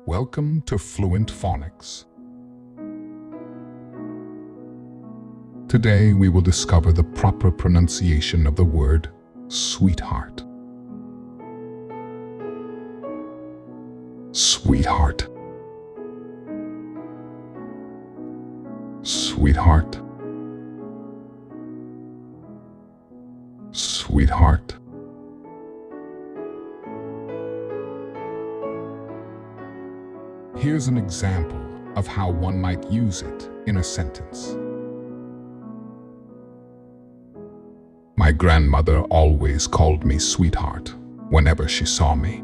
Welcome to Fluent Phonics. Today we will discover the proper pronunciation of the word sweetheart. Sweetheart. Sweetheart. Sweetheart. Here's an example of how one might use it in a sentence. My grandmother always called me sweetheart whenever she saw me.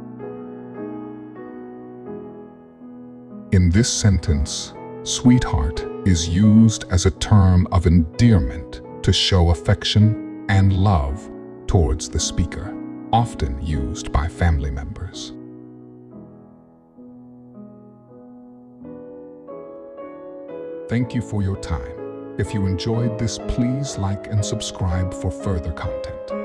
In this sentence, sweetheart is used as a term of endearment to show affection and love towards the speaker, often used by family members. Thank you for your time. If you enjoyed this, please like and subscribe for further content.